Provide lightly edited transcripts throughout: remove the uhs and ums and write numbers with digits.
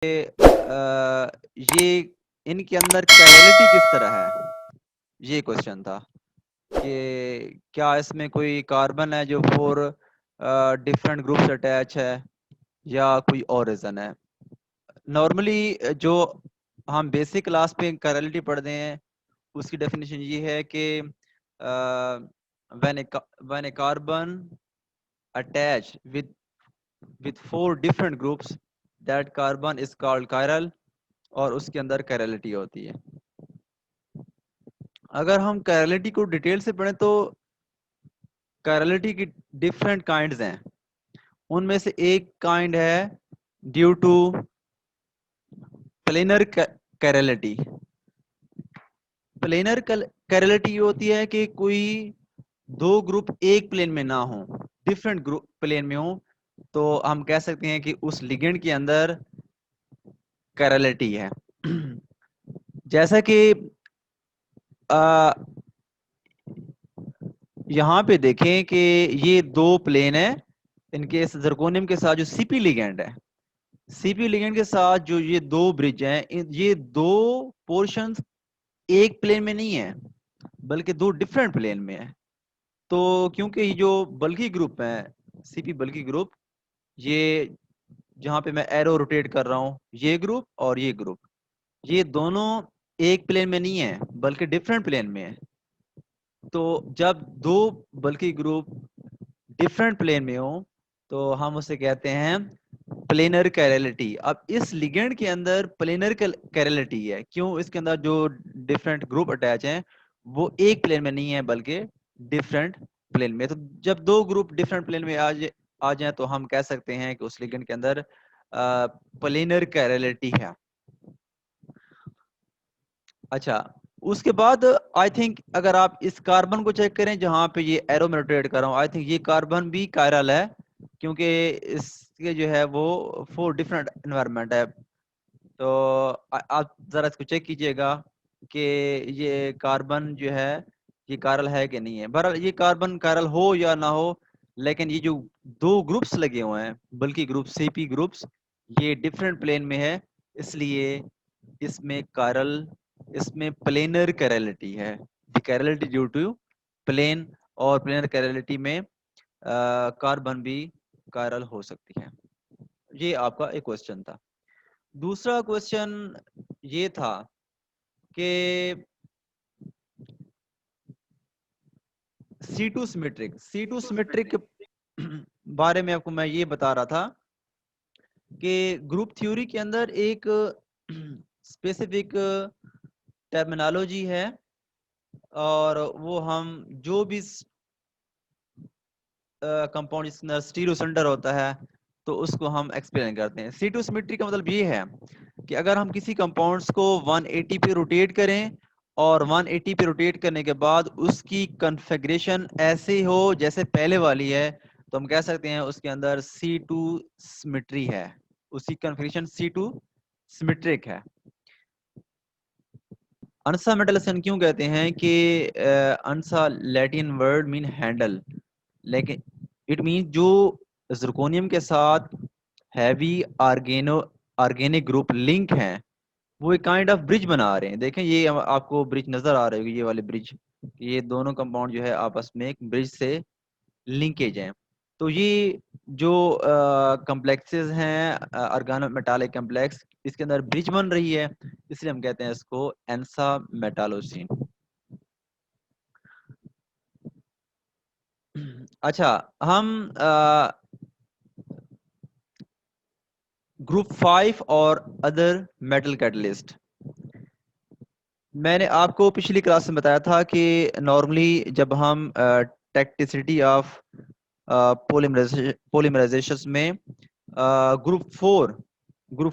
ये इनके अंदर कैरेलिटी किस तरह है, ये क्वेश्चन था कि क्या इसमें कोई कार्बन है जो 4 डिफरेंट ग्रुप्स अटैच है या कोई और रीजन है। नॉर्मली जो हम बेसिक क्लास पे कैरेलिटी पढ़ते हैं उसकी डेफिनेशन ये है कि when A carbon attach with 4 different groups that carbon is called chiral और उसके अंदर कैरेलिटी होती है। अगर हम कैरेलिटी को डिटेल से पढ़ें तो कैरेलिटी की डिफरेंट काइंड्स हैं। उनमें से एक काइंड है ड्यू टू प्लेनर कैरेलिटी। प्लेनर कैरेलिटी होती है कि कोई दो ग्रुप एक प्लेन में ना हो, डिफरेंट ग्रुप प्लेन में हो, तो हम कह सकते हैं कि उस लिगेंड के अंदर कैरेलिटी है। जैसा कि यहाँ पे देखें कि ये दो प्लेन है, इनके जरकोनियम के साथ जो सीपी लिगेंड है, सीपी लिगेंड के साथ जो ये दो ब्रिज हैं, ये दो पोर्शंस एक प्लेन में नहीं है बल्कि दो डिफरेंट प्लेन में है। तो क्योंकि ये जो बल्कि ग्रुप है, सीपी बल्कि ग्रुप, ये जहां पे मैं एरो रोटेट कर रहा हूं, ये ग्रुप और ये ग्रुप, ये दोनों एक प्लेन में नहीं है बल्कि डिफरेंट प्लेन में है। तो जब दो बल्कि ग्रुप डिफरेंट प्लेन में हो तो हम उसे कहते हैं प्लेनर कैरेलिटी। अब इस लिगेंड के अंदर प्लेनर कैरेलिटी है, क्यों? इसके अंदर जो डिफरेंट ग्रुप अटैच हैं वो एक प्लेन में नहीं है बल्कि डिफरेंट प्लेन में। तो जब दो ग्रुप डिफरेंट प्लेन में आ जाए तो हम कह सकते हैं कि उस लिगेंड के अंदर प्लेनर कैरेलिटी है। अच्छा, उसके बाद आई थिंक अगर आप इस कार्बन को चेक करें जहां पे ये एरो में रोटेट कर रहा हूं, आई थिंक ये कार्बन भी कायरल है क्योंकि इसके जो है वो 4 डिफरेंट एनवायरनमेंट है। तो आप जरा इसको चेक कीजिएगा कि ये कार्बन जो है ये कायरल है कि नहीं है। बहरहाल ये कार्बन कायरल हो या ना हो, लेकिन ये जो दो ग्रुप्स लगे हुए हैं बल्कि ग्रुप सीपी ग्रुप्स, ये डिफरेंट प्लेन में है, इसलिए इसमें कायरल, इसमें प्लेनर कैरेलिटी है। द कैरेलिटी ड्यू टू प्लेन, और प्लेनर कैरेलिटी में कार्बन भी कायरल हो सकती है। ये आपका एक क्वेश्चन था। दूसरा क्वेश्चन ये था कि C2 सिमेट्रिक, C2 सिमेट्रिक के बारे में आपको मैं ये बता रहा था कि ग्रुप थ्योरी के अंदर एक स्पेसिफिक टर्मिनोलॉजी है और वो हम जो भी कंपाउंड जिसके अंदर स्टीरियो सेंटर होता है तो उसको हम एक्सप्लेन करते हैं। C2 सिमेट्री का मतलब ये है कि अगर हम किसी कंपाउंड्स को 180 पे रोटेट करें और 180 पे रोटेट करने के बाद उसकी कॉन्फ़िगरेशन ऐसे हो जैसे पहले वाली है, तो हम कह सकते हैं उसके अंदर C2 सिमेट्री है, उसकी कॉन्फ़िगरेशन C2 सिमेट्रिक है। अनसा मेटल क्यों कहते हैं कि अनसा लैटिन वर्ड मीन हैंडल, लेकिन इट मीन जो जिरकोनियम के साथ हैवी ऑर्गेनिक ग्रुप लिंक हैं वो एक काइंड ऑफ ब्रिज बना रहे हैं। देखें ये आपको ब्रिज नजर आ रही होगी, ये वाली ब्रिज, ये दोनों कंपाउंड जो है आपस में एक ब्रिज से लिंकेज है। तो ये जो कम्प्लेक्सेस हैं ऑर्गेनो मेटालिक कम्प्लेक्स, इसके अंदर ब्रिज बन रही है, इसलिए हम कहते हैं इसको एंसा मेटालोसिन। अच्छा, हम ग्रुप 5 और अदर मेटल कैटलिस्ट, मैंने आपको पिछली क्लास में बताया था कि नॉर्मली जब हम टेक्टिसिटी ऑफ पोलीमराइजेशन में ग्रुप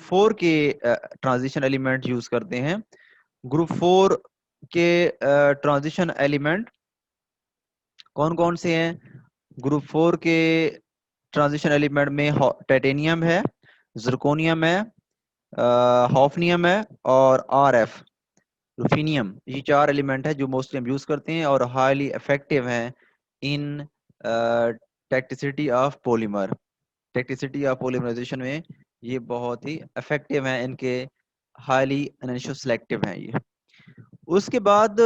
फोर के ट्रांजिशन एलिमेंट यूज करते हैं। ग्रुप 4 के ट्रांजिशन एलिमेंट कौन कौन से हैं? ग्रुप 4 के ट्रांजिशन एलिमेंट में टाइटेनियम है, जिरकोनियम है, हॉफनियम है और आरएफ रुफिनियम। ये 4 एलिमेंट है जो मोस्टली हम यूज करते हैं और हाईली इफेक्टिव हैं इन टेक्टिसिटी ऑफ पॉलीमर, टेक्टिसिटी ऑफ पॉलीमराइजेशन में ये बहुत ही इफेक्टिव हैं, इनके हाईली इनिशियो सेलेक्टिव हैं ये। उसके बाद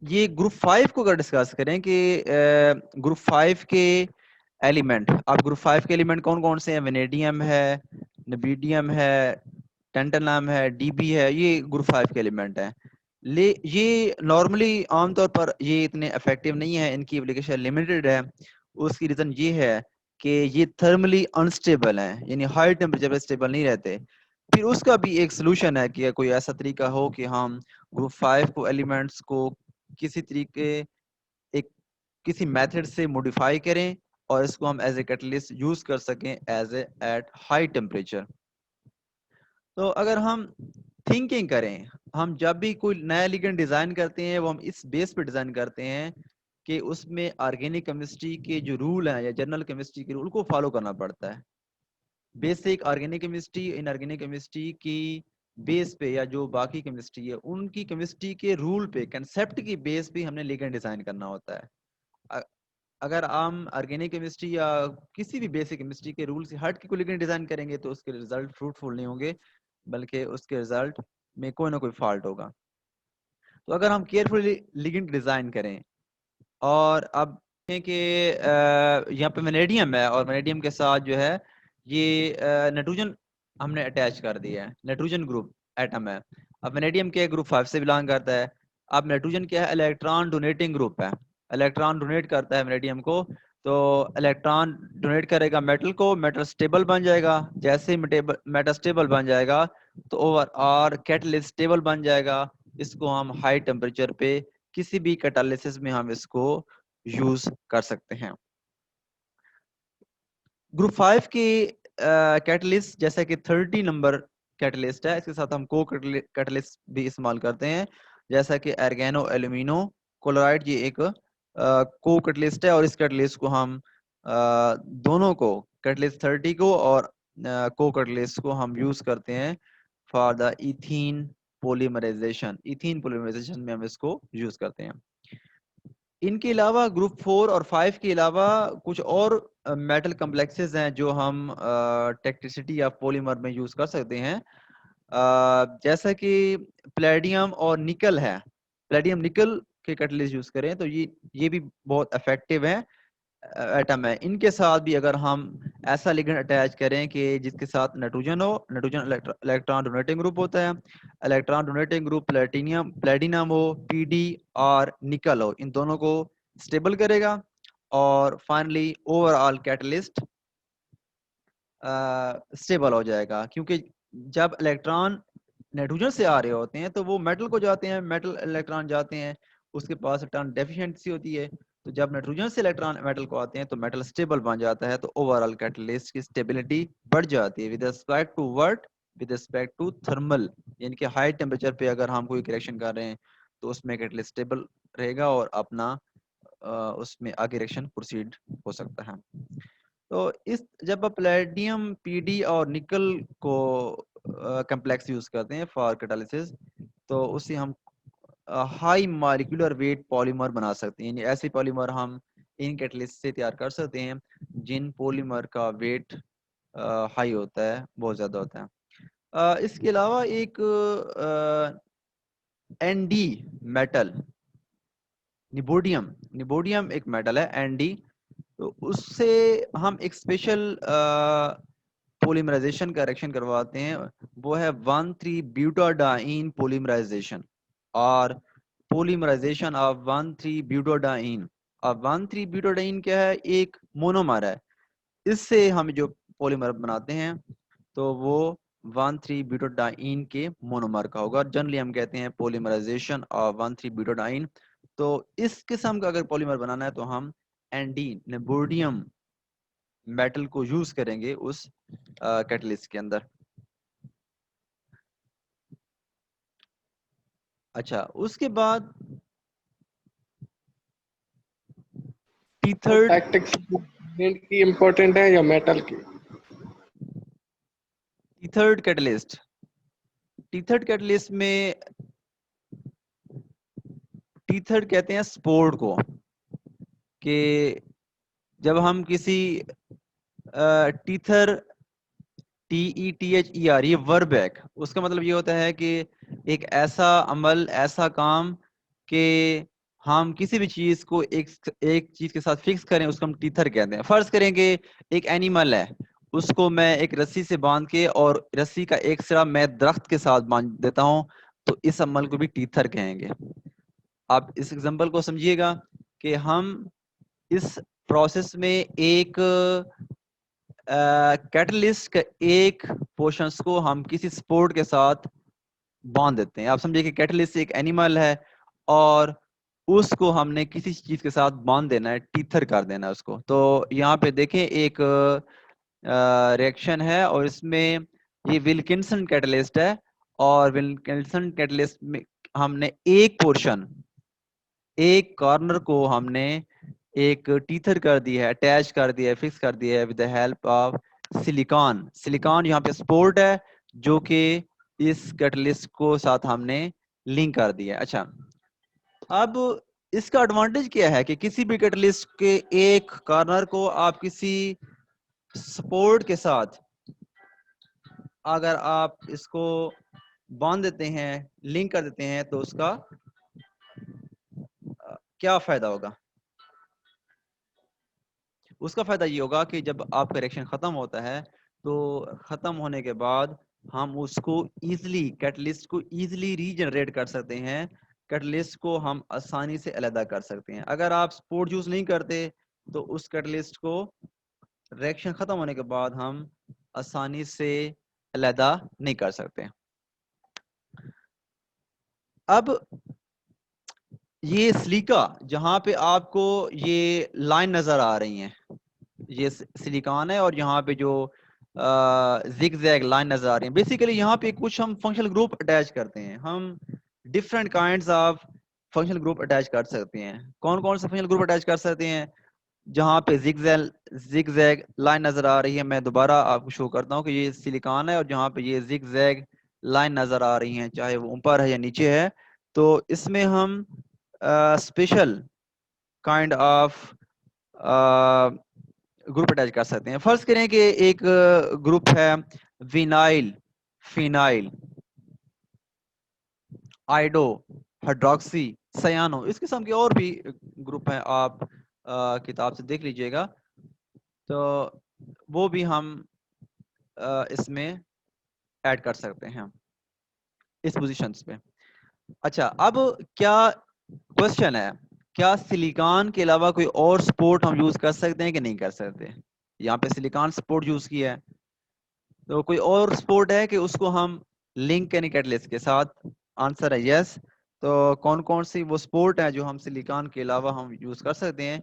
ये ग्रुप 5 को अगर डिस्कस करें कि ग्रुप 5 के एलिमेंट, अब ग्रुप 5 के एलिमेंट कौन कौन से हैं? वेनेडियम है, निबीडियम है, टेंटनम है, डीबी है, ये ग्रुप 5 के एलिमेंट हैं। ये नॉर्मली आमतौर पर ये इतने इफेक्टिव नहीं है, इनकी एप्लीकेशन लिमिटेड है। उसकी रीज़न ये है कि ये थर्मली अनस्टेबल हैं, यानी हाई टेम्परेचर पर स्टेबल नहीं रहते। फिर उसका भी एक सोल्यूशन है कि कोई ऐसा तरीका हो कि हम ग्रुप 5 को एलिमेंट्स को किसी तरीके एक किसी मेथड से मॉडिफाई करें और इसको हम एज ए कैटलिस्ट यूज कर सकें as a at high temperature. तो अगर हम थिंकिंग करें, हम जब भी कोई नया लिगेंड डिजाइन करते हैं वो हम इस बेस पे डिजाइन करते हैं कि उसमें ऑर्गेनिक केमिस्ट्री के जो रूल हैं या जनरल केमिस्ट्री के रूल को फॉलो करना पड़ता है। Basic organic chemistry, inorganic chemistry की बेस पे या जो बाकी केमिस्ट्री है उनकी केमिस्ट्री के रूल पे, कंसेप्ट की बेस पे हमने लिगेंड डिजाइन करना होता है। अगर हम ऑर्गेनिक केमिस्ट्री या किसी भी बेसिक केमिस्ट्री के रूल से हट के कोई लिगेंड डिजाइन करेंगे तो उसके रिजल्ट फ्रूटफुल नहीं होंगे, बल्कि उसके रिजल्ट में कोई ना कोई फॉल्ट होगा। तो अगर हम केयरफुली लिगेंड डिजाइन करें और अब देखें कि यहाँ पे वेनेडियम है और वेनेडियम के साथ जो है ये नाइट्रोजन हमने अटैच कर दिया है, नाइट्रोजन ग्रुप एटम है। अब वेनेडियम के ग्रुप 5 से बिलोंग करता है। अब नाइट्रोजन क्या है? इलेक्ट्रॉन डोनेटिंग ग्रुप है, इलेक्ट्रॉन डोनेट करता है वेनेडियम को। तो इलेक्ट्रॉन डोनेट करेगा मेटल को, मेटल स्टेबल बन जाएगा। जैसे ही मेटल स्टेबल बन जाएगा तो ओवर और कैटलिस्ट स्टेबल बन जाएगा। इसको हम हाई टेम्परेचर पे किसी भी कैटालिसिस में हम इसको यूज कर सकते हैं। ग्रुप 5 की कैटलिस्ट जैसे कि 30 नंबर कैटलिस्ट है, इसके साथ हम को कैटलिस्ट भी इस्तेमाल करते हैं, जैसा कि एर्गेनो एल्यूमिनो क्लोराइड। ये एक को कैटलिस्ट है और इस कैटलिस्ट को हम दोनों को, कैटलिस्ट 30 को और को कैटलिस्ट को हम यूज करते हैं for the ethene polymerisation. Ethene polymerisation में हम इसको यूज करते हैं। इनके अलावा ग्रुप 4 और 5 के अलावा कुछ और मेटल कम्प्लेक्सेस हैं जो हम टेक्टिसिटी या पॉलीमर में यूज कर सकते हैं। जैसा कि प्लेडियम और निकल है, प्लेडियम निकल के कैटलिस्ट यूज करें तो ये भी बहुत इफेक्टिव है एटम है। इनके साथ भी अगर हम ऐसा लिगेंड अटैच करें कि जिसके साथ नाइट्रोजन हो, नाइट्रोजन इलेक्ट्रॉन डोनेटिंग ग्रुप होता है, इलेक्ट्रॉन डोनेटिंग ग्रुप प्लेटिनम हो, पीडी और निकल हो, इन दोनों को स्टेबल करेगा और फाइनली ओवरऑल कैटलिस्ट स्टेबल हो जाएगा। क्योंकि जब इलेक्ट्रॉन नाइट्रोजन से आ रहे होते हैं तो वो मेटल को जाते हैं, मेटल इलेक्ट्रॉन जाते हैं, उसके पास इलेक्ट्रॉन डेफिशिएंसी होती है। तो जब नाइट्रोजन से इलेक्ट्रॉन मेटल को आते हैं तो मेटल स्टेबल बन जाता है, तो ओवरऑल कैटलिस्ट की स्टेबिलिटी बढ़ जाती है। With respect to what? With respect to thermal, यानी कि हाई टेम्परेचर पे अगर हम कोई रिएक्शन कर रहे हैं तो उसमें कैटलिस्ट स्टेबल रहेगा और अपना उसमें आगे रिएक्शन प्रोसीड हो सकता है। तो इस जब आप प्लेटिनम, पीडी और निकल को कम्प्लेक्स यूज करते हैं फॉर कैटालिसिस तो उससे हम हाई मॉलिक्यूलर वेट पॉलीमर बना सकते हैं। यानी ऐसे पॉलीमर हम इन कैटलिस्ट से तैयार कर सकते हैं जिन पॉलीमर का वेट हाई होता है, बहुत ज़्यादा होता है। इसके अलावा एक एनडी मेटल, निबोडियम, निबोडियम एक मेटल है एनडी। तो उससे हम एक स्पेशल पोलीमराइजेशन का रिएक्शन करवाते हैं, वो है 1,3 ब्यूटाडाइन पोलीमराइजेशन और पोलीमराइजेशन ऑफ 1,3 ब्यूटाडाइन। अब 1,3 ब्यूटाडाइन क्या है? एक मोनोमर है। इससे हम जो पॉलीमर बनाते हैं तो वो 1,3 ब्यूटाडाइन के मोनोमर का होगा। जनरली हम कहते हैं पोलीमराइजेशन ऑफ 1,3 ब्यूटाडाइन। तो इस किस्म का अगर पॉलीमर बनाना है तो हम एनडी निबोडियम मेटल को यूज करेंगे उस कैटलिस्ट के अंदर। अच्छा, उसके बाद तो टीथर्ड, टैक्टिक्स की इम्पोर्टेंट है या मेटल की? टीथर्ड कैटलिस्ट, टीथर्ड कैटलिस्ट में टीथर्ड कहते हैं स्पोर्ट को, कि जब हम किसी टीथर TETHER, ये वर्ब है। उसका मतलब ये होता है कि एक ऐसा अमल, ऐसा काम कि हम किसी भी चीज को एक चीज के साथ फिक्स करें, उसको हम टीथर कहते हैं। फर्ज करेंगे एक एनिमल है, उसको मैं एक रस्सी से बांध के और रस्सी का एक सिरा मैं दरख्त के साथ बांध देता हूं, तो इस अमल को भी टीथर कहेंगे। आप इस एग्जांपल को समझिएगा कि हम इस प्रोसेस में एक कैटलिस्ट के एक पोर्शंस को हम किसी स्पोर्ट के साथ बांध देते हैं। आप समझिए कि कैटलिस्ट एक एनिमल है और उसको हमने किसी चीज के साथ बांध देना है, टीथर कर देना है उसको। तो यहाँ पे देखें एक रिएक्शन है और इसमें ये विल्किंसन कैटलिस्ट है, और विल्किंसन कैटलिस्ट में हमने एक पोर्शन, एक कॉर्नर को हमने एक टीथर कर दी है, अटैच कर दिया है, फिक्स कर दिया है with the help of silicon. Silicon यहाँ पे सपोर्ट है जो कि इस कैटलिस्ट को साथ हमने लिंक कर दिया है। अच्छा, अब इसका एडवांटेज क्या है कि किसी भी कैटलिस्ट के एक कॉर्नर को आप किसी सपोर्ट के साथ अगर आप इसको बांध देते हैं, लिंक कर देते हैं, तो उसका क्या फायदा होगा? उसका फायदा ये होगा कि जब आपका रिएक्शन खत्म होता है, तो खत्म होने के बाद हम उसको इजीली, कैटलिस्ट को इजीली रीजनरेट कर सकते हैं। कैटलिस्ट को हम आसानी से अलग कर सकते हैं। अगर आप सपोर्ट यूज नहीं करते तो उस कैटलिस्ट को रिएक्शन खत्म होने के बाद हम आसानी से अलग नहीं कर सकते। अब ये सिलिका, जहां पे आपको ये लाइन नजर आ रही है, ये सिलिकॉन है, और यहाँ पे जो जिगजैग लाइन नजर आ रही है, बेसिकली यहाँ पे कुछ हम फंक्शनल ग्रुप अटैच करते हैं। हम different kinds of functional group attach कर सकते हैं। कौन कौन से फंक्शनल ग्रुप अटैच कर सकते हैं? जहाँ पे जिगजैग लाइन नजर आ रही है, मैं दोबारा आपको शो करता हूँ कि ये सिलिकॉन है, और जहाँ पे ये जिगजैग लाइन नजर आ रही है, चाहे वो ऊपर है या नीचे है, तो इसमें हम special kind of group attach कर सकते हैं। फर्ज करें कि एक ग्रुप है विनाइल, फिनाइल, आइडो, हाइड्रोक्सी, सयानो, इस किस्म के और भी ग्रुप हैं, आप किताब से देख लीजिएगा, तो वो भी हम इसमें ऐड कर सकते हैं इस पोजीशंस पे। अच्छा, अब क्या क्वेश्चन है, क्या सिलिकॉन के अलावा कोई और सपोर्ट हम यूज कर सकते हैं कि नहीं कर सकते? यहाँ पे सिलिकॉन सपोर्ट यूज किया है, तो कोई और सपोर्ट है कि उसको हम लिंक करें कैटलिस्ट के साथ? आंसर है यस। तो कौन कौन सी वो सपोर्ट है जो हम सिलिकॉन के अलावा हम यूज कर सकते हैं?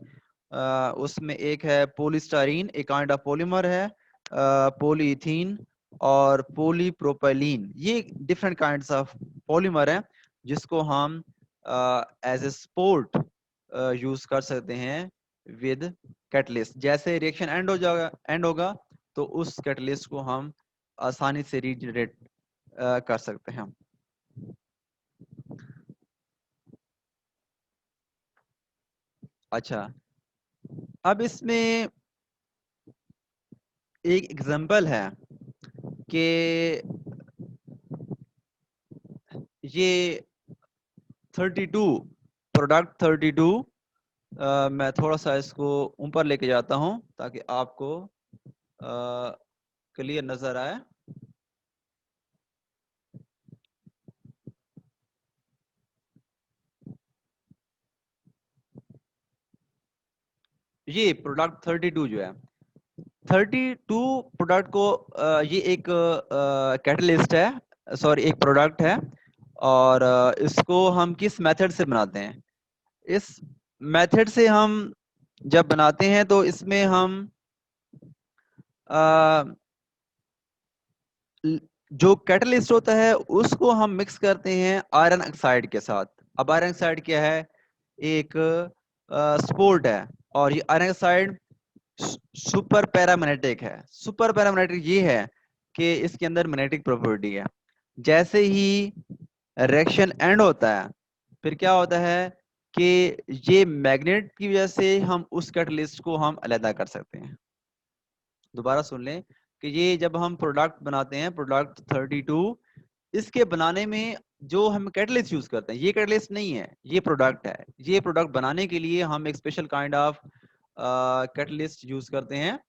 उसमें एक है पॉलीस्टारीन, एक काइंड ऑफ पॉलीमर है, पॉलीइथीन और पॉलीप्रोपाइलीन। ये डिफरेंट काइंड्स ऑफ पॉलीमर है जिसको हम एज ए सपोर्ट यूज कर सकते हैं विद कैटलिस्ट। जैसे रिएक्शन एंड होगा तो उस कैटलिस्ट को हम आसानी से रीजनरेट कर सकते हैं। अच्छा, अब इसमें एक एग्जांपल है कि ये 32 प्रोडक्ट 32, मैं थोड़ा सा इसको ऊपर लेके जाता हूं ताकि आपको क्लियर नजर आए। ये प्रोडक्ट 32 जो है, 32 प्रोडक्ट को ये एक कैटलिस्ट है, सॉरी एक प्रोडक्ट है, और इसको हम किस मेथड से बनाते हैं? इस मेथड से हम जब बनाते हैं तो इसमें हम जो कैटलिस्ट होता है उसको हम मिक्स करते हैं आयरन ऑक्साइड के साथ। अब आयरन ऑक्साइड क्या है? एक स्पोर्ट है, और ये आयरन ऑक्साइड सुपर पैरामैग्नेटिक है। सुपर पैरामैग्नेटिक ये है कि इसके अंदर मैग्नेटिक प्रॉपर्टी है। जैसे ही रिएक्शन एंड होता है, फिर क्या होता है कि ये मैग्नेट की वजह से हम उस कैटलिस्ट को हम अलग कर सकते हैं। दोबारा सुन लें, कि ये जब हम प्रोडक्ट बनाते हैं, प्रोडक्ट 32, इसके बनाने में जो हम कैटलिस्ट यूज करते हैं, ये कैटलिस्ट नहीं है, ये प्रोडक्ट है। ये प्रोडक्ट बनाने के लिए हम एक special kind of catalyst use करते हैं,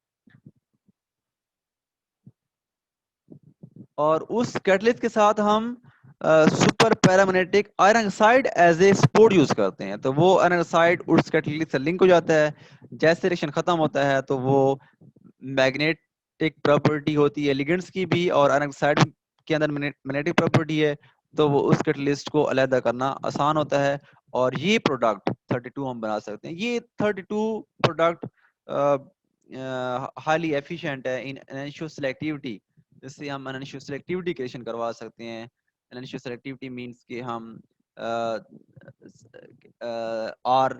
और उस कैटलिस्ट के साथ हम super paramagnetic iron oxide as a support use करते हैं। तो वो आयरन ऑक्साइड उस कैटलिस्ट से लिंक हो जाता है। जैसे रिएक्शन खत्म होता है तो वो मैग्नेटिक प्रॉपर्टी होती है लिगेंड्स की भी, और आयरन ऑक्साइड के अंदर मैग्नेटिक प्रॉपर्टी है, तो वो उस कैटलिस्ट को अलग करना आसान होता है, और ये प्रोडक्ट 32 हम बना सकते हैं। ये 32 प्रोडक्ट हाईली एफिशिएंट है इन एनर्जी सेलेक्टिविटी, जिससे हम एनर्जी सेलेक्टिविटी क्रिएशन करवा सकते हैं। एनर्जी सेलेक्टिविटी मींस कि हम आर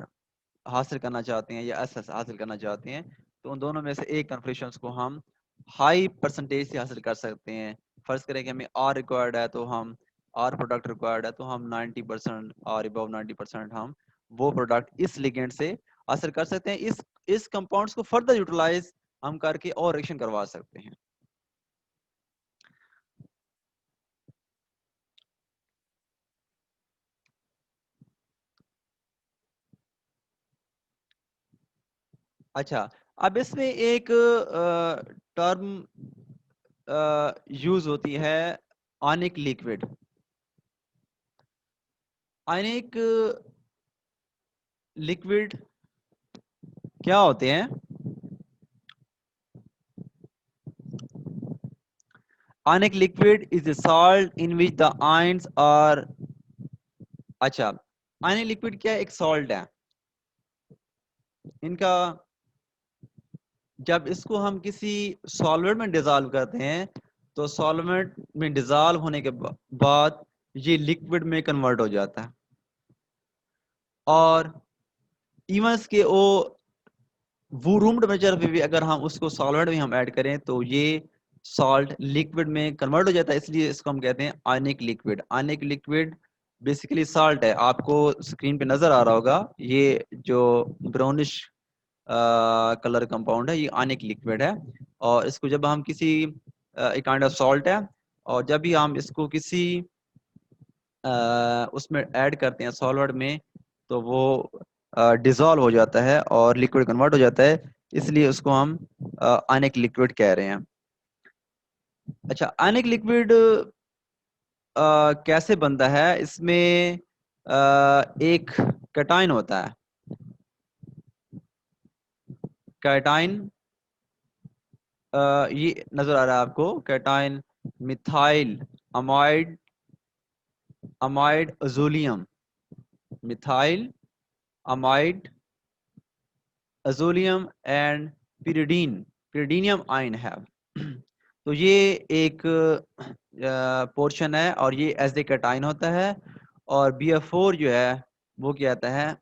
हासिल करना चाहते हैं या एस हासिल करना चाहते हैं, तो उन दोनों में से एक कन्फर्मेशन को हम हाई परसेंटेज से हासिल कर सकते हैं। फर्ज करें कि हमें आर रिक्वायर्ड है, तो हम आर प्रोडक्ट रिक्वायर्ड है, तो हम 90% और अबव 90% हम वो प्रोडक्ट इस लिगेंड से हासिल कर सकते हैं। इस कंपाउंड्स को फर्दर यूटिलाइज हम करके और रिएक्शन करवा सकते हैं। अच्छा, अब इसमें एक टर्म यूज होती है, आयनिक लिक्विड। आयनिक लिक्विड क्या होते हैं? Ionic liquid is a salt in which the ions are। अच्छा, आयनिक लिक्विड क्या है? एक सॉल्ट है। इनका जब इसको हम किसी सॉल्वेंट में डिजॉल्व करते हैं, तो सॉल्वेंट में डिजॉल्व होने के बाद ये लिक्विड में कन्वर्ट हो जाता है, और इवन के वो रूम टेम्परेचर पे भी अगर हम उसको सॉल्वेंट में हम ऐड करें तो ये सॉल्ट लिक्विड में कन्वर्ट हो जाता है, इसलिए इसको हम कहते हैं आयनिक लिक्विड। आयनिक लिक्विड बेसिकली सॉल्ट है। आपको स्क्रीन पे नजर आ रहा होगा, ये जो ब्राउनिश कलर कंपाउंड है, ये आयनिक लिक्विड है। और इसको जब हम किसी एक काइंड ऑफ सॉल्ट है, और जब भी हम इसको किसी उसमें ऐड करते हैं सॉल्वेंट में, तो वो डिजॉल्व हो जाता है और लिक्विड कन्वर्ट हो जाता है, इसलिए उसको हम आयनिक लिक्विड कह रहे हैं। अच्छा, आयनिक लिक्विड कैसे बनता है? इसमें एक कैटायन होता है। कैटायन ये नजर आ रहा है आपको, cation methyl imidazolium, methyl imidazolium and pyridinium ion है। तो ये एक पोर्शन है, और ये एज ए कैटायन होता है, और BF4 जो है वो क्या आता है?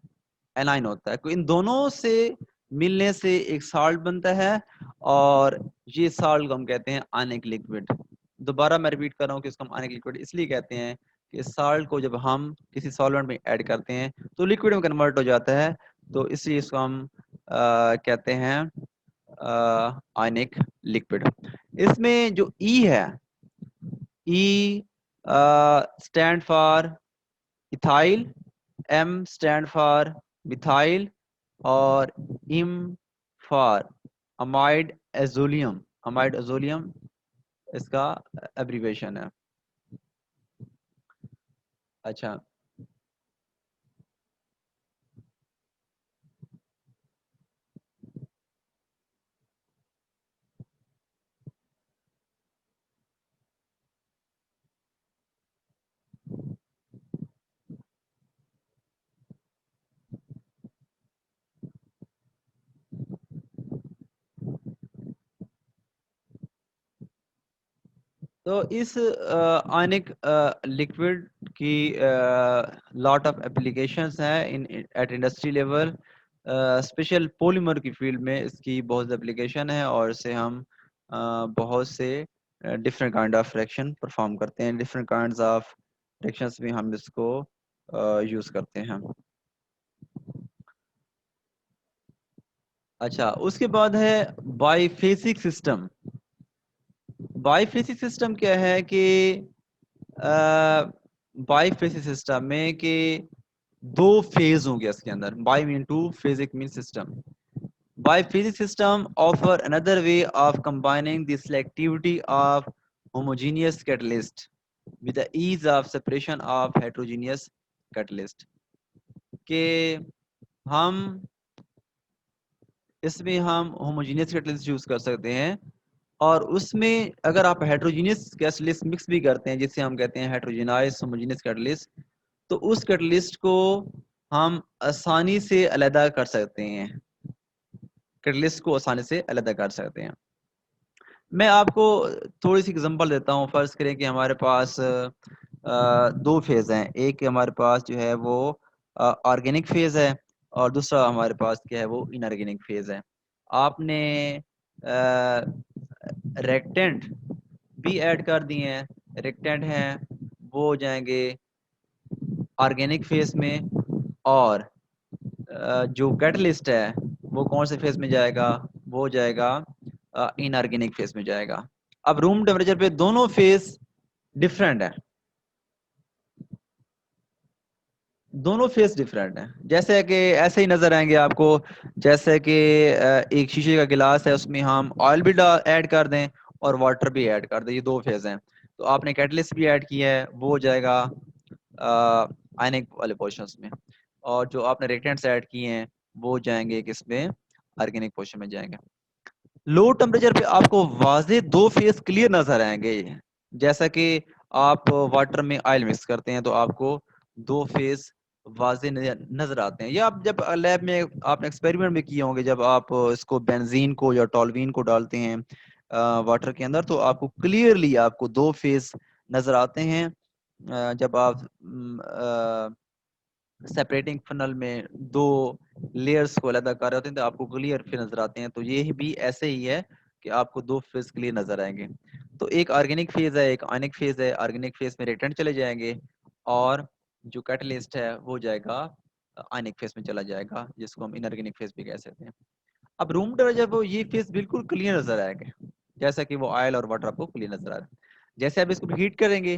एनाइन होता है। तो इन दोनों से मिलने से एक साल्ट बनता है, और ये साल्ट को हम कहते हैं आयनिक लिक्विड। दोबारा मैं रिपीट कर रहा हूँ कि इसको हम आयनिक लिक्विड इसलिए कहते हैं कि साल्ट को जब हम किसी सॉल्वेंट में ऐड करते हैं तो लिक्विड में कन्वर्ट हो जाता है, तो इसलिए इसको हम कहते हैं आयनिक लिक्विड। इसमें जो ई है, E stand for ethyl, M stand for methyl, और IM for imidazolium. Imidazolium इसका एब्रीवेशन है। अच्छा, तो इस आयनिक लिक्विड की लॉट ऑफ एप्लीकेशंस हैं in at industry level. Special polymer की फील्ड में इसकी बहुत एप्लीकेशन है, और इसे हम बहुत से different kind of reaction perform करते हैं। डिफरेंट काइंड्स ऑफ रिएक्शंस में हम इसको यूज करते हैं। अच्छा, उसके बाद है बाइफेसिक सिस्टम। बाइफेसिक सिस्टम क्या है कि बाइफेसिक सिस्टम में कि दो फेज होंगे इसके अंदर। Bi mean two, phasic mean system. Biphasic system offer another way of combining the selectivity of homogeneous catalyst with the ease of separation of heterogeneous catalyst। के हम इसमें हम homogeneous catalyst यूज कर सकते हैं, और उसमें अगर आप heterogeneous catalyst मिक्स भी करते हैं, जिसे हम कहते हैं heterogeneous homogeneous catalyst, तो उस catalyst को हम आसानी से अलग कर सकते हैं, कैटलिस्ट को आसानी से अलग कर सकते हैं। मैं आपको थोड़ी सी एग्जांपल देता हूँ। फर्ज करें कि हमारे पास दो फेज हैं। एक हमारे पास जो है वो ऑर्गेनिक फेज है, और दूसरा हमारे पास क्या है, वो इनऑर्गेनिक फेज है। आपने रेक्टेंट भी ऐड कर दिए हैं। रेक्टेंट हैं वो हो जाएंगे ऑर्गेनिक फेज में, और जो कैटलिस्ट है वो कौन से फेज में जाएगा, वो हो जाएगा इनऑर्गेनिक फेज में जाएगा। अब रूम टेम्परेचर पे दोनों फेज डिफरेंट है, दोनों फेस डिफरेंट है। जैसे कि ऐसे ही नजर आएंगे आपको, जैसे कि एक शीशे का गिलास है, उसमें हम ऑयल भी ऐड कर दें और वाटर भी ऐड कर दें, ये दो फेज हैं। तो आपने कैटलिस्ट भी ऐड किया है, वो हो जाएगा आयनिक वाले पोर्शंस में, और जो आपने रिएक्टेंट्स ऐड किए हैं वो जाएंगे किसमें, ऑर्गेनिक पोर्शन में जाएंगे। लो टेम्परेचर पे आपको वाजे दो फेस क्लियर नजर आएंगे। जैसा कि आप वाटर में ऑयल मिक्स करते हैं तो आपको दो फेस वाजे नजर आते हैं। या आप जब लैब में आपने एक्सपेरिमेंट भी किए होंगे, जब आप इसको बेंजीन को या टॉल्वीन को डालते हैं वाटर के अंदर, तो आपको क्लियरली आपको दो फेस नजर आते हैं। जब आप सेपरेटिंग फनल में दो लेयर्स को अलग कर रहे होते हैं तो आपको क्लियर फिर नजर आते हैं। तो ये भी ऐसे ही है कि आपको दो फेज क्लियर नजर आएंगे। तो एक ऑर्गेनिक फेज है, एक आयनिक फेज है। ऑर्गेनिक फेज में रिएक्टेंट चले जाएंगे, और जो कैटलिस्ट है वो जाएगा आयनिक फेज में चला जाएगा, जिसको हम इनऑर्गेनिक फेज भी कह सकते हैं। अब रूम टेम्परेचर पर ये फेज बिल्कुल क्लियर नजर आएगा, जैसा कि वो ऑयल और वाटर आपको क्लियर नजर आ रहा है। जैसे आप इसको हीट करेंगे,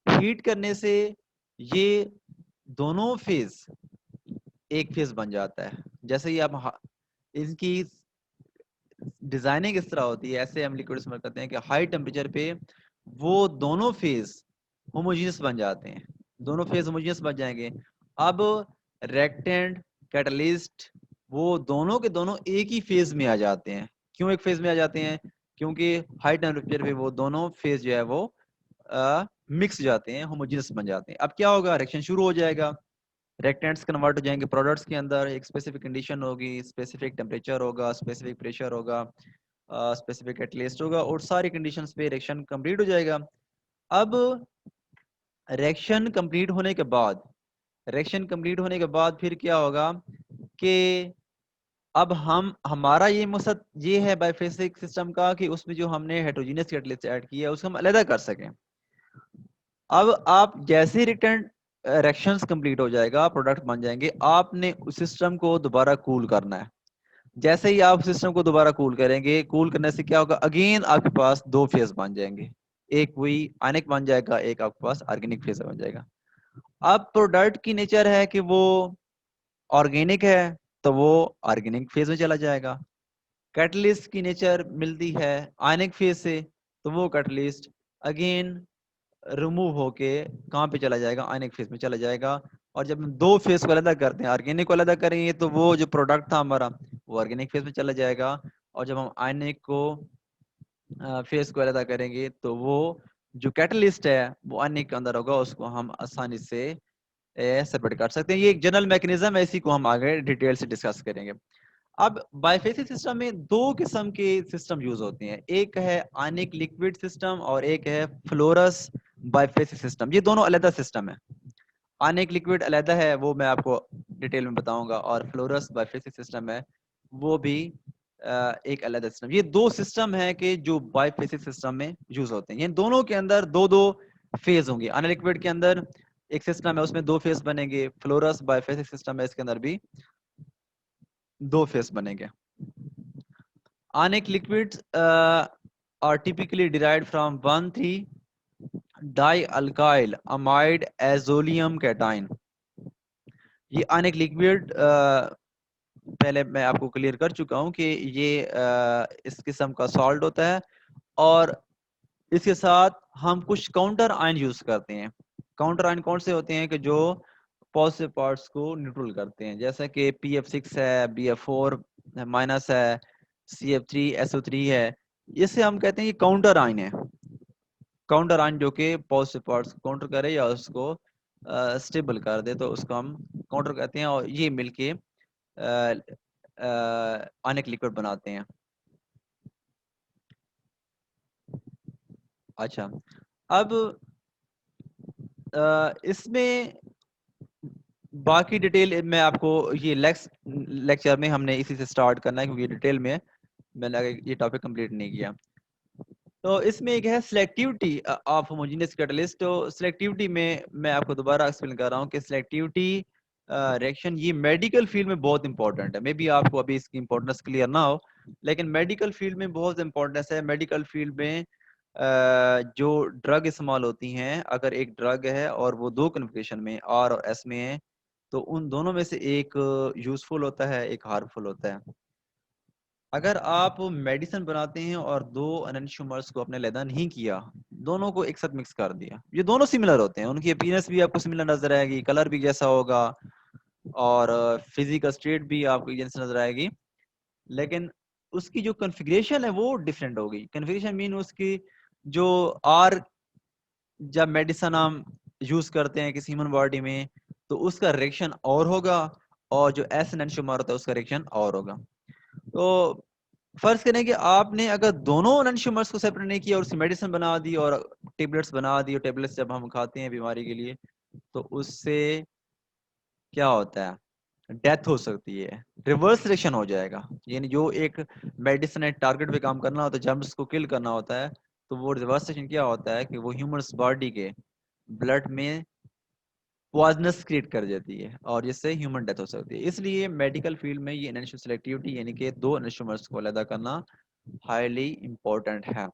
हीट करने से ये दोनों फेज एक फेज बन जाता है। जैसे ही आप इनकी डिजाइनिंग इस तरह होती है, ऐसे हम लिक्विड स्मर करते हैं कि हाई टेम्परेचर पे वो दोनों फेज होमोजेनियस बन जाते हैं, दोनों फेज होमोजेनियस बन जाएंगे। अब रेक्टेंट, कैटलिस्ट, वो दोनों के दोनों एक ही फेज में आ जाते हैं। क्यों एक फेज में आ जाते हैं? क्योंकि हाई टेम्परेचर पे वो दोनों फेज जो है वो मिक्स जाते हैं, होमोजेनियस बन जाते हैं। अब क्या होगा, रिएक्शन शुरू हो जाएगा, रिएक्टेंट्स कन्वर्ट हो जाएंगे प्रोडक्ट्स के अंदर। एक स्पेसिफिक कंडीशन होगी, स्पेसिफिक टेम्परेचर होगा, स्पेसिफिक प्रेशर होगा, स्पेसिफिक कैटलिस्ट होगा, और सारी कंडीशंस पे रिएक्शन कंप्लीट हो जाएगा। अब रिएक्शन कंप्लीट होने के बाद, रिएक्शन कंप्लीट होने के बाद फिर क्या होगा कि अब हम हमारा ये मकसद ये है बाइफेसिक सिस्टम का कि उसमें जो हमने हेटेरोजेनियस कैटलिस्ट ऐड किया है उसको हम अलग कर सकें। अब आप जैसे ही रिएक्शंस कंप्लीट हो जाएगा, प्रोडक्ट बन जाएंगे, आपने उस सिस्टम को दोबारा कूल करना है। जैसे ही आप सिस्टम को दोबारा कूल करेंगे, कूल करने से क्या होगा, अगेन आपके पास दो फेज बन जाएंगे, एक वही आयनिक बन जाएगा, एक आपके पास ऑर्गेनिक फेज बन जाएगा। अब प्रोडक्ट की नेचर है कि वो ऑर्गेनिक है, तो वो ऑर्गेनिक फेज में चला जाएगा। कैटलिस्ट की नेचर मिलती है आयनिक फेज से, तो वो कैटलिस्ट अगेन रिमूव होके कहाँ पे चला जाएगा, आयनिक फेज में चला जाएगा। और जब हम दो फेज को अलग करते हैं, ऑर्गेनिक को अलग करेंगे, तो वो जो प्रोडक्ट था हमारा वो ऑर्गेनिक फेज में चला जाएगा, और जब हम आयनिक को फेज को अलग करेंगे तो वो जो कैटलिस्ट है वो आयनिक के अंदर होगा, उसको हम आसानी से सेपरेट कर सकते हैं। ये एक जनरल मैकेनिज्म है, इसी को हम आगे डिटेल से डिस्कस करेंगे। अब बाइफेसिक सिस्टम में दो किस्म के सिस्टम यूज होते हैं, एक है आयनिक लिक्विड सिस्टम और एक है फ्लोरस बाइफेसिक सिस्टम। ये दोनों अलग सिस्टम है। आयनिक लिक्विड अलग है, वो मैं आपको डिटेल में बताऊंगा, और फ्लोरस बाइफेसिक सिस्टम है वो भी एक अलग सिस्टम। ये दो सिस्टम है कि जो बाइफेसिक सिस्टम में यूज होते हैं। ये दोनों के अंदर दो दो फेज होंगे। आयनिक लिक्विड के अंदर एक सिस्टम है, उसमें दो फेज बनेंगे। फ्लोरस बाइफेसिक सिस्टम है, इसके अंदर भी दो फेज बनेंगे। आयनिक liquid are typically derived from 1,3-dialkyl amide azolium cation. ये अनेक लिक्विड पहले मैं आपको क्लियर कर चुका हूं कि ये इस किस्म का सॉल्ट होता है और इसके साथ हम कुछ काउंटर आयन यूज करते हैं। काउंटर आयन कौन से होते हैं कि जो पॉजिटिव पार्ट्स को न्यूट्रल करते हैं, जैसे कि PF6 है, BF4 माइनस है, CF3 SO3 है। इसे हम कहते हैं ये काउंटर आयन है। काउंटर आयन जो कि पॉजिटिव पार्ट्स को काउंटर करे या उसको स्टेबल कर दे, तो उसको हम काउंटर कहते हैं और ये मिलके अनेक लिक्विड बनाते हैं। अच्छा, अब इसमें बाकी डिटेल मैं आपको ये लेक्चर में हमने इसी से स्टार्ट करना है, क्योंकि डिटेल में मैंने ये टॉपिक कंप्लीट नहीं किया। तो इसमें एक है सिलेक्टिविटी ऑफ होमोजेनियस कैटलिस्ट। तो सिलेक्टिविटी में मैं आपको दोबारा एक्सप्लेन कर रहा हूँ कि सिलेक्टिविटी रिएक्शन ये मेडिकल फील्ड में बहुत इंपॉर्टेंट है। मे बी आपको अभी इसकी इंपॉर्टेंस क्लियर ना हो, लेकिन मेडिकल फील्ड में बहुत इंपॉर्टेंस है। मेडिकल फील्ड में जो ड्रग इस्तेमाल होती हैं, अगर एक ड्रग है और वो दो कन्फिग्रेशन में R और S में है, तो उन दोनों में से एक यूजफुल होता है, एक हार्मफुल होता है। अगर आप मेडिसिन बनाते हैं और दो एनेंटियोमर्स को आपने अलग नहीं किया, दोनों को एक साथ मिक्स कर दिया, ये दोनों सिमिलर होते हैं, उनकी अपीयरेंस भी आपको सिमिलर नजर आएगी, कलर भी जैसा होगा और फिजिकल स्टेट भी आपको जैसे नजर आएगी, लेकिन उसकी जो कॉन्फ़िगरेशन है वो डिफरेंट होगी। कॉन्फ़िगरेशन मीन उसकी जो आर जब मेडिसिन हम यूज करते हैं किसी ह्यूमन बॉडी में, तो उसका रिएक्शन और होगा, और जो एस एनेंटियोमर होता है उसका रिएक्शन और होगा। तो फर्ज करें कि आपने अगर दोनों एनेंटियोमर्स को सेपरेट नहीं किया और उसकी मेडिसिन बना दी और टेबलेट्स बना दी, और टेबलेट्स जब हम खाते हैं बीमारी के लिए, तो उससे क्या होता है, डेथ हो सकती है, रिवर्स रिएक्शन हो जाएगा। यानी जो एक मेडिसिन है टारगेट पे काम करना होता है, जर्म्स को किल करना होता है, तो वो रिवर्स रिएक्शन क्या होता है कि वो ह्यूमन बॉडी के ब्लड में पॉइजनस क्रिएट कर देती है और जिससे ह्यूमन डेथ हो सकती है। इसलिए मेडिकल फील्ड में ये एनेंशियल सेलेक्टिविटी यानी कि दो एनेंटियोमर्स को अलग करना हाईली इंपॉर्टेंट है।